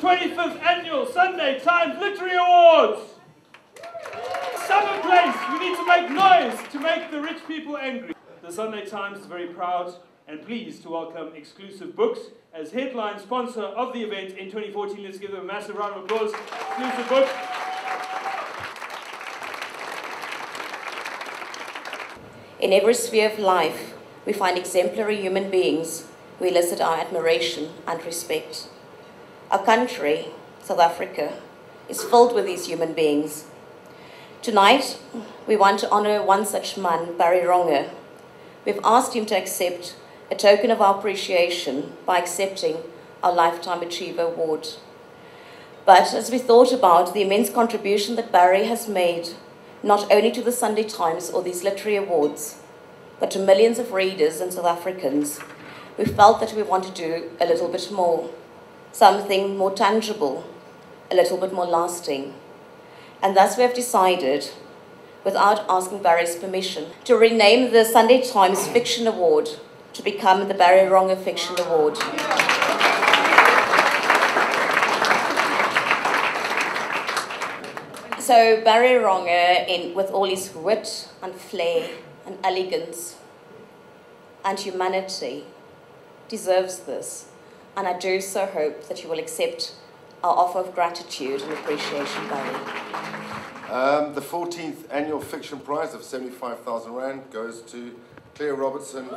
25th Annual Sunday Times Literary Awards. Summer place, we need to make noise to make the rich people angry. The Sunday Times is very proud and pleased to welcome Exclusive Books as headline sponsor of the event in 2014. Let's give them a massive round of applause. Exclusive Books. In every sphere of life, we find exemplary human beings who elicit our admiration and respect. Our country, South Africa, is filled with these human beings. Tonight, we want to honor one such man, Barry Ronge. We've asked him to accept a token of our appreciation by accepting our Lifetime Achiever Award. But as we thought about the immense contribution that Barry has made, not only to the Sunday Times or these literary awards, but to millions of readers and South Africans, we felt that we want to do a little bit more, something more tangible, a little bit more lasting. And thus we have decided, without asking Barry's permission, to rename the Sunday Times Fiction Award to become the Barry Ronge Fiction Award. So Barry Ronge, with all his wit and flair and elegance and humanity, deserves this. And I do so hope that you will accept our offer of gratitude and appreciation, Barry. The 14th Annual Fiction Prize of 75,000 Rand goes to Claire Robertson for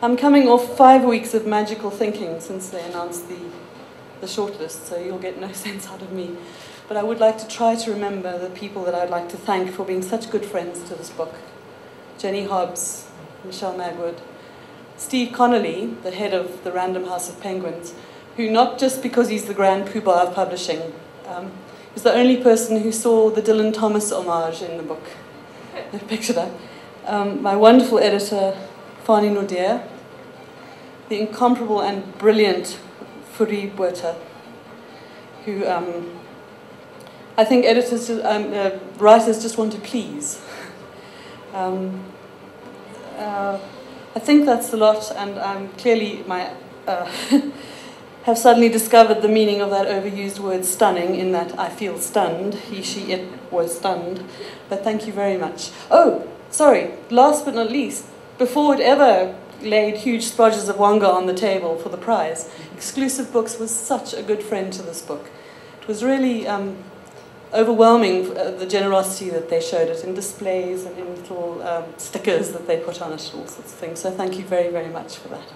I'm coming off 5 weeks of magical thinking since they announced the shortlist, so you'll get no sense out of me. But I would like to try to remember the people that I'd like to thank for being such good friends to this book. Jenny Hobbs, Michelle Magwood, Steve Connolly, the head of the Random House of Penguins, who, not just because he's the grand poobah of publishing, is the only person who saw the Dylan Thomas homage in the book. I pictured that. My wonderful editor, Fani Nordeer, the incomparable and brilliant Furi Botha, who I think editors, writers just want to please. I think that's a lot, and clearly have suddenly discovered the meaning of that overused word stunning, in that I feel stunned. He, she, it was stunned. But thank you very much. Oh, sorry, last but not least, before it ever laid huge splodges of wonga on the table for the prize, Exclusive Books was such a good friend to this book. It was really overwhelming, the generosity that they showed it in displays and in little stickers that they put on it, all sorts of things. So thank you very, very much for that.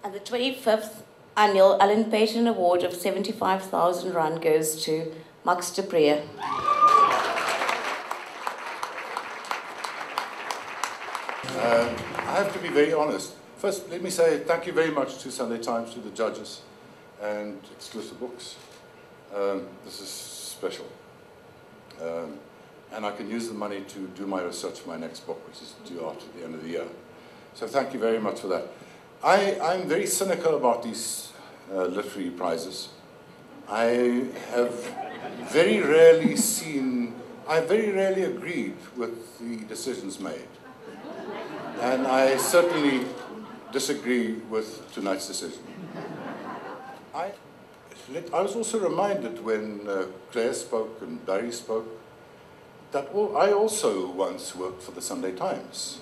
And the 25th Annual Alan Paton Award of 75,000 Rand goes to Max du Preez. I have to be very honest. First, let me say thank you very much to Sunday Times, to the judges, and Exclusive Books. This is special. And I can use the money to do my research for my next book, which is due out at the end of the year. So thank you very much for that. I'm very cynical about these literary prizes. I have very rarely agreed with the decisions made. And I certainly disagree with tonight's decision. I was also reminded when Claire spoke and Barry spoke that I also once worked for the Sunday Times.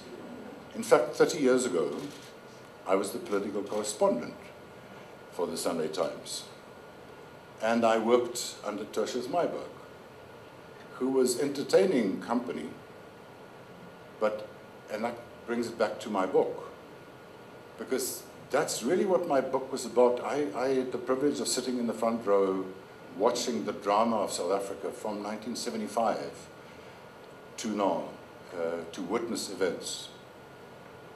In fact, 30 years ago, I was the political correspondent for the Sunday Times. And I worked under Tertius Myburgh, who was entertaining company, and that brings it back to my book, because that's really what my book was about. I had the privilege of sitting in the front row watching the drama of South Africa from 1975 to now, to witness events.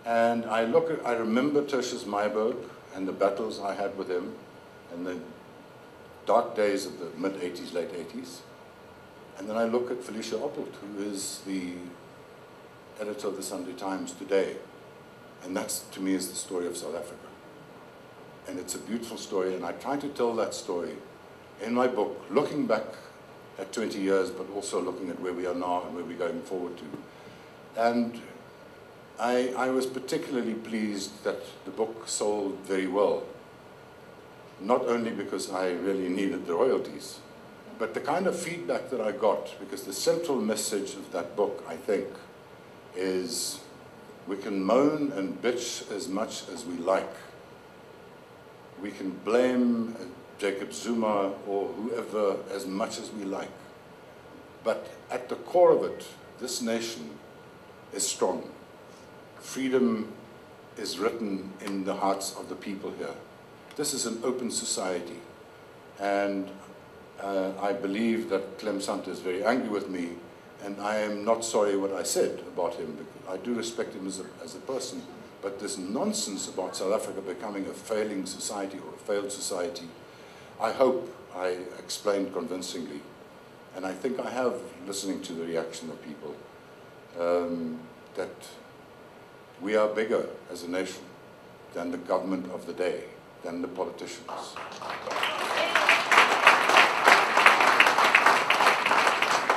And I remember Tertius Myburgh and the battles I had with him in the dark days of the mid-80s, late 80s. And then I look at Felicia Oppelt, who is the editor of the Sunday Times today. And that, to me, is the story of South Africa. And it's a beautiful story, and I try to tell that story in my book, looking back at 20 years, but also looking at where we are now and where we're going forward to. And I was particularly pleased that the book sold very well, not only because I really needed the royalties, but the kind of feedback that I got, because the central message of that book, I think, is we can moan and bitch as much as we like. We can blame Jacob Zuma or whoever as much as we like. But at the core of it, this nation is strong. Freedom is written in the hearts of the people here. This is an open society. And I believe that Clem Santa is very angry with me, and I am not sorry what I said about him, because I do respect him as a person. But this nonsense about South Africa becoming a failing society or a failed society, I hope I explained convincingly. And I think I have, listening to the reaction of people, that we are bigger as a nation than the government of the day, than the politicians.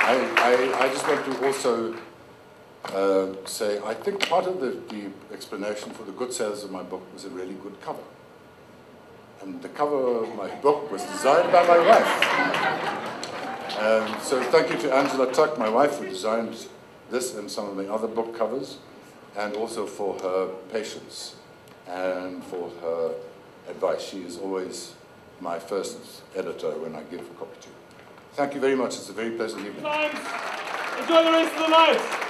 I just want to also say, I think part of the explanation for the good sales of my book was a really good cover. And the cover of my book was designed by my wife. So thank you to Angela Tuck, my wife, who designed this and some of the other book covers, and also for her patience and for her advice. She is always my first editor when I give a copy to her. Thank you very much. It's a very pleasant evening. Enjoy the rest of the night.